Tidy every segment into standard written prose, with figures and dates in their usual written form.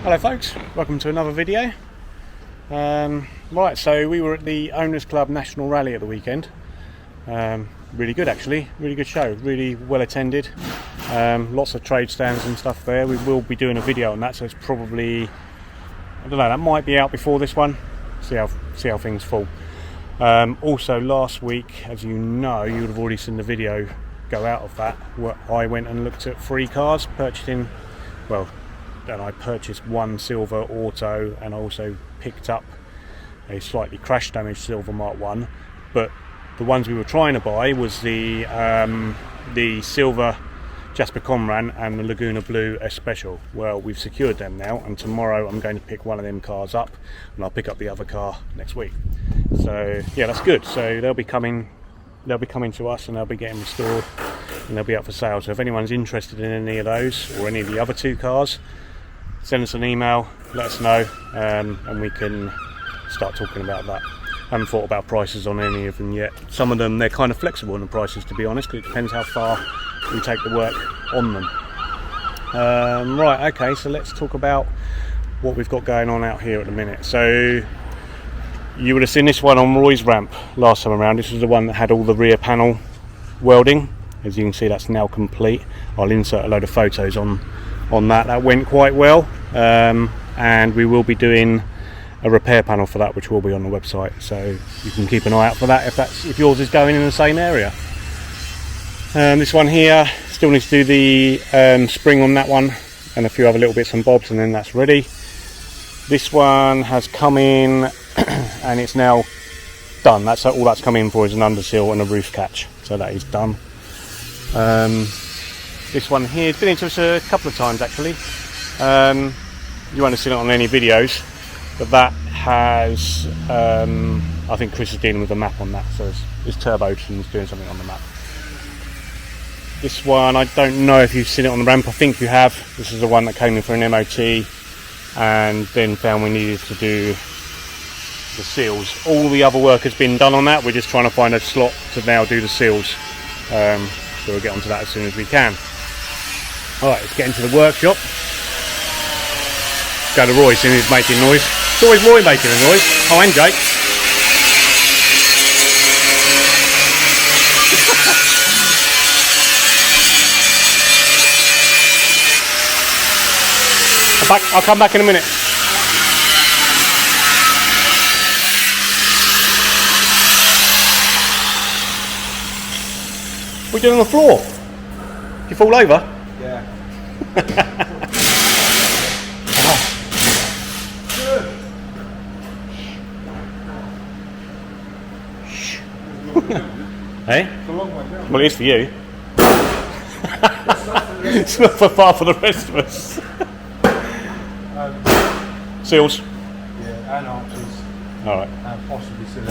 Hello folks, welcome to another video. Right, so we were at the Owners Club National Rally at the weekend. Really good actually, really good show, really well attended. Lots of trade stands and stuff there. We will be doing a video on that, so it's probably, I don't know, that might be out before this one. See how things fall. Also last week, as you know, you would have already seen the video go out of that, where I went and looked at 3 cars, and I purchased one silver auto, and I also picked up a slightly crash damaged silver Mk1. But the ones we were trying to buy was the silver Jasper Conran and the Laguna Blue S Special. Well, we've secured them now, and tomorrow I'm going to pick one of them cars up, and I'll pick up the other car next week. So yeah, that's good. So they'll be coming to us, and they'll be getting restored, and they'll be up for sale. So if anyone's interested in any of those or any of the other 2 cars, send us an email, let us know, and we can start talking about that. I haven't thought about prices on any of them yet. Some of them, they're kind of flexible in the prices, to be honest, because it depends how far we take the work on them. Right, okay, so let's talk about what we've got going on out here at the minute. So you would have seen this one on Roy's ramp last time around. This was the one that had all the rear panel welding. As you can see, that's now complete. I'll insert a load of photos on that. That went quite well, and we will be doing a repair panel for that, which will be on the website, so you can keep an eye out for that if yours is going in the same area. This one here still needs to do the spring on that one, and a few other little bits and bobs, and then that's ready. This one has come in and it's now done. That's all that's come in for, is an undersill and a roof catch, so that is done. This one here has been into us a couple of times actually. You won't have seen it on any videos, but that has, I think Chris is dealing with the map on that, so it's turboed and it's doing something on the map. This one, I don't know if you've seen it on the ramp. I think you have. This is the one that came in for an MOT and then found we needed to do the seals. All the other work has been done on that. We're just trying to find a slot to now do the seals. So we'll get onto that as soon as we can. Alright, let's get into the workshop. Go to Roy, seeing he's making noise. It's always Roy making a noise. Oh, and Jake. I'll come back in a minute. What are you doing on the floor? You fall over? Yeah. Hey? It's a long way down. Well, it is for you. It's not for far for the rest of us. Seals? Yeah, and arches. Alright. And possibly sills.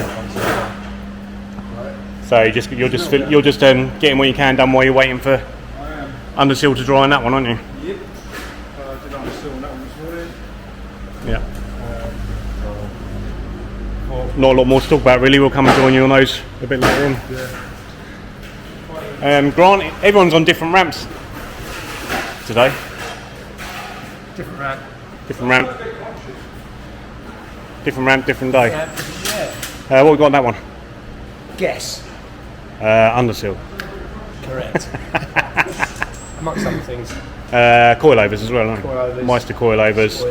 Right. So you're just getting what you can done while you're waiting for undersill to dry on that one, aren't you? Yep. I did undersill on that one this morning. Yeah. Not a lot more to talk about really. We'll come and join you on those a bit later on. Yeah. Grant, everyone's on different ramps today. Different ramp. Different ramp. Different ramp, different day. Yeah. What we got on that one? Guess. Undersill. Correct. Amongst other things. Coilovers as well, aren't Coilovers. Meister coilovers.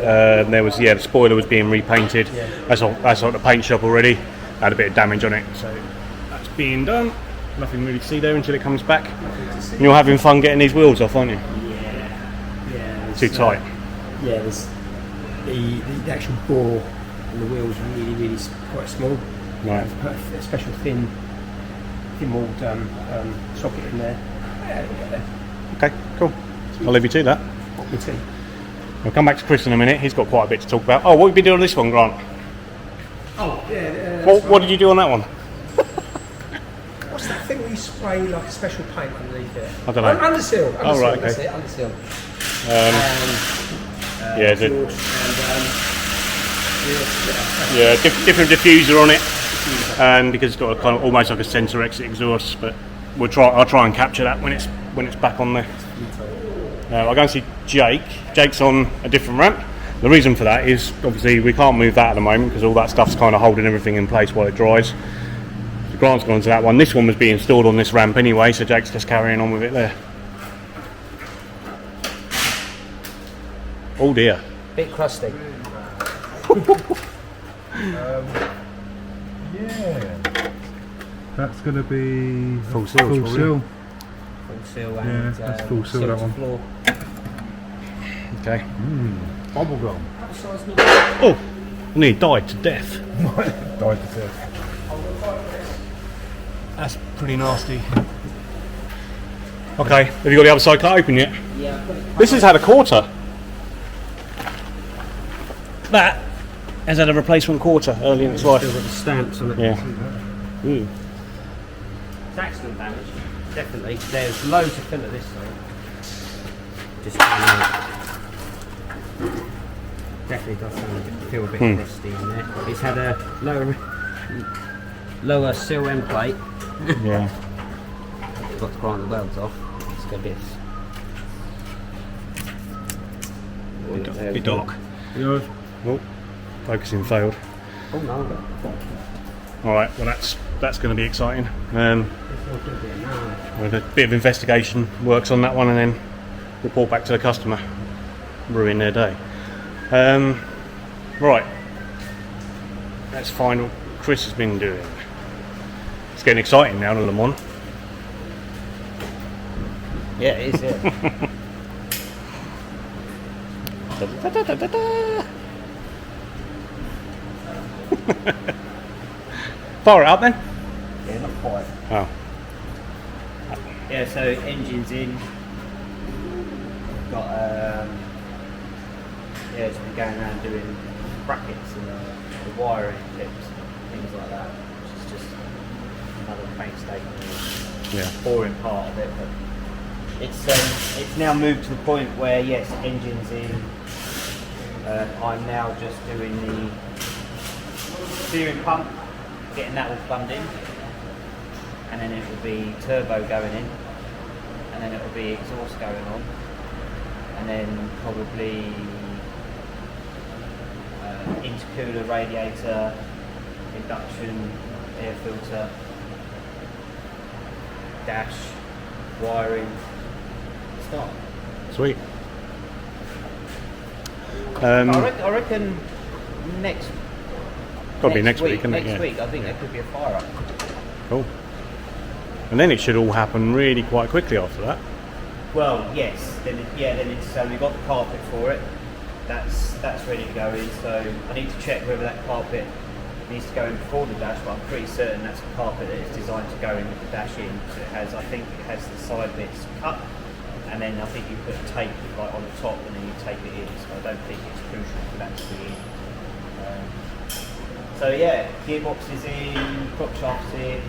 There was, the spoiler was being repainted. Yeah. That's at the paint shop already. Had a bit of damage on it, so that's being done. Nothing really to see there until it comes back. And you're having fun getting these wheels off, aren't you? Yeah. Too tight. Yeah, there's the actual bore and the wheels are really quite small. Right. Put a special thin walled socket in there. Yeah, we'll get there. Okay, cool. I'll leave you to that. Me too. We'll come back to Chris in a minute. He's got quite a bit to talk about. Oh, what have you been doing on this one, Grant? Oh, yeah. What did you do on that one? What's that thing where you spray like a special paint underneath it? I don't know. Undersill. Oh, right, okay. That's it, undersill. Yeah, George yeah, different diffuser on it, and because it's got a kind of almost like a sensor exit exhaust. But I'll try and capture that when it's back on there. I'll go and see Jake. Jake's on a different ramp. The reason for that is obviously we can't move that at the moment because all that stuff's kind of holding everything in place while it dries. So Grant's gone to that one. This one was being stored on this ramp anyway, so Jake's just carrying on with it there. Oh dear. Bit crusty. Yeah. That's going to be Full seal. full seal. Full seal Yeah, and that's full seal, that one. floor. Okay. Bubblegum. Oh, and he died to death. Died to death. That's pretty nasty. Okay, have you got the other side cut open yet? Yeah, I put it. This has had a quarter. That has had a replacement quarter early in its life. Still got the stamps on it. Yeah. Mm. It's accident damage, definitely. There's loads of filler this side. Just definitely does feel a bit rusty in there. It's had a lower seal end plate. Yeah. Got to grind the welds off. It's got this. Bit dark. Yours? Oh, focusing failed. Oh no. Alright, well that's going to be exciting. It's all good there now. With a bit of investigation works on that one and then report back to the customer. Ruin their day. Right. Let's find what Chris has been doing. It's getting exciting now, Le Mans. Yeah, it is, yeah. Fire it up then. Yeah, not quite. Oh. Yeah, so engine's in. Got yeah, just been going around doing brackets and the wiring clips, things like that, which is just another painstaking, Yeah. boring part of it. But it's now moved to the point where yes, engine's in. I'm now just doing the steering pump, getting that all plumbed in, and then it will be turbo going in, and then it will be exhaust going on, and then probably intercooler, radiator, induction, air filter, dash, wiring, start. Sweet. I reckon next Got to be next week, isn't it? Next Yeah. week, I think there could be a fire up. Cool. And then it should all happen really quite quickly after that. Well, yes. Then it's we've got the carpet for it. That's ready to go in. So I need to check whether that carpet needs to go in before the dash, but I'm pretty certain that's a carpet that is designed to go in with the dash in. So I think it has the side bits cut, and then I think you put tape like on the top, and then you tape it in. So I don't think it's crucial for that to be in. So yeah, gearbox is in, prop shaft's in.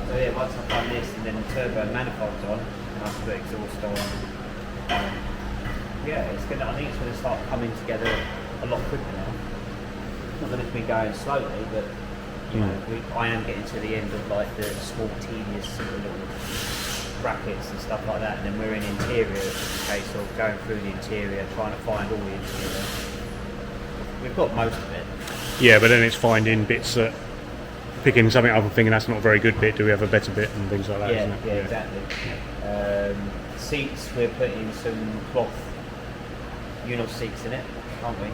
So yeah, once I've done this, and then the turbo manifold's on, and I put exhaust on. Yeah, it's gonna. I think it's gonna start coming together a lot quicker now. Not that it's been going slowly, but you know, I am getting to the end of like the small, tedious sort of little brackets and stuff like that, and then we're in interior. It's just a case of going through the interior, trying to find all the interior. We've got most of it. Yeah, but then it's finding bits that picking something up and thinking that's not a very good bit. Do we have a better bit and things like that? Yeah, isn't it? yeah, exactly. Seats, we're putting some cloth Unos seats in it, aren't we?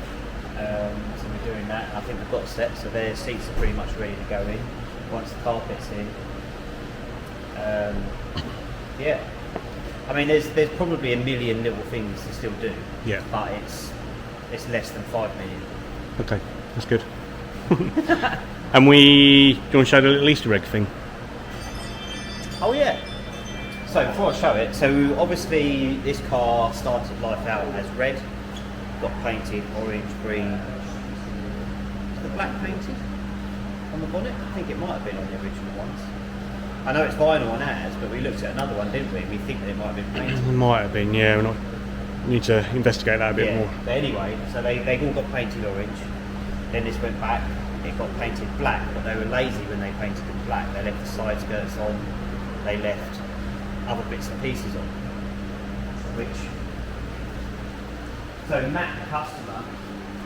So we're doing that. I think we've got a set, so their seats are pretty much ready to go in once the carpet's in. Yeah, I mean, there's probably a million little things to still do. Yeah. But it's less than 5 million. Okay, that's good. And do you want to show the little Easter egg thing? Oh yeah. So before I show it, so obviously this car started life out as red, got painted orange, green. Is the black painted on the bonnet? I think it might have been on the original ones. I know it's vinyl on ours, but we looked at another one, didn't we? We think that it might have been painted. It might have been, yeah. We need to investigate that a bit more. But anyway, so they all got painted orange. Then this went back, it got painted black, but they were lazy when they painted it black. They left the side skirts on, they left other bits and pieces on, which So Matt, the customer,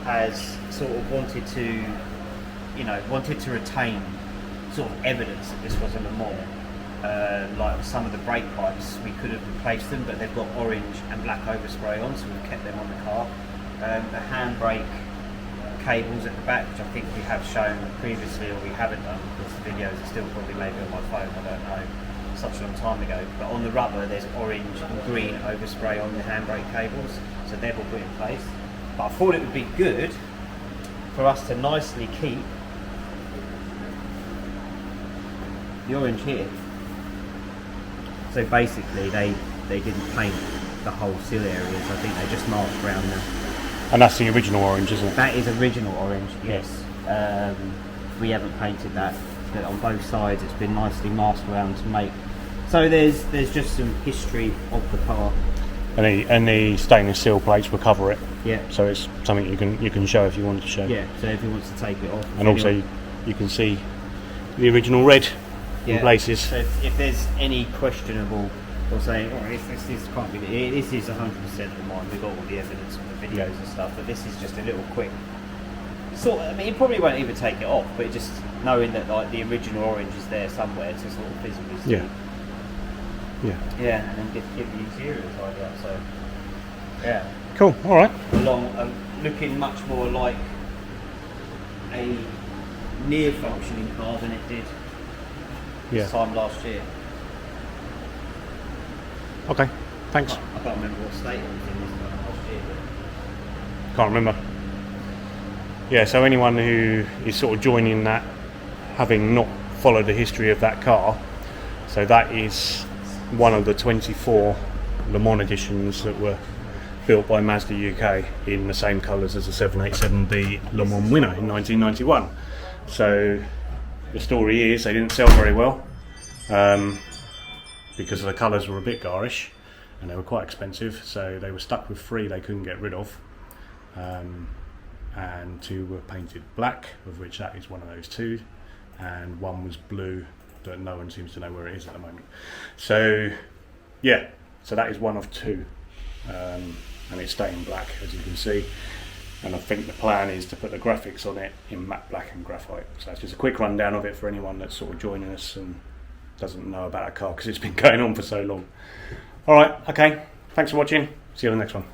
has sort of wanted to retain sort of evidence that this was a Le Mans. Like some of the brake pipes, we could have replaced them, but they've got orange and black overspray on, so we've kept them on the car. The handbrake cables at the back, which I think we have shown previously, or we haven't done, because the videos are still probably maybe on my phone, I don't know, such a long time ago. But on the rubber, there's orange and green overspray on the handbrake cables, so they're all put in place. But I thought it would be good for us to nicely keep the orange here. So basically, they didn't paint the whole sill areas. I think they just marked around them. And that's the original orange, isn't it? That is original orange, yes. We haven't painted that, but on both sides it's been nicely masked around to make. So there's just some history of the car. And the stainless steel plates will cover it. Yeah. So it's something you can show if you want to show. Yeah. So if he wants to take it off. And also you can see the original red in places. So if there's any questionable or saying, oh, this can't be, this is 100% of mine. We've got all the evidence from the videos and stuff, but this is just a little quick. Sort of, I mean, you probably won't even take it off, but just knowing that like the original orange is there somewhere to sort of visibly see. Yeah. Yeah. Yeah, and then give the interior a tidy up. So yeah. Cool. All right. Looking much more like a near functioning car than it did this time last year. Okay. Thanks. I can't remember what state it was in this time last year. Can't remember. Yeah, so anyone who is sort of joining that, having not followed the history of that car, so that is one of the 24 Le Mans editions that were built by Mazda UK in the same colours as the 787B Le Mans winner in 1991. So the story is they didn't sell very well because the colours were a bit garish and they were quite expensive, so they were stuck with 3 they couldn't get rid of. And 2 were painted black, of which that is one of those 2, and 1 was blue that no one seems to know where it is at the moment. So yeah, so that is one of 2, and it's staying black, as you can see, and I think the plan is to put the graphics on it in matte black and graphite. So it's just a quick rundown of it for anyone that's sort of joining us and doesn't know about a car because it's been going on for so long. Alright, okay, thanks for watching, see you on the next one.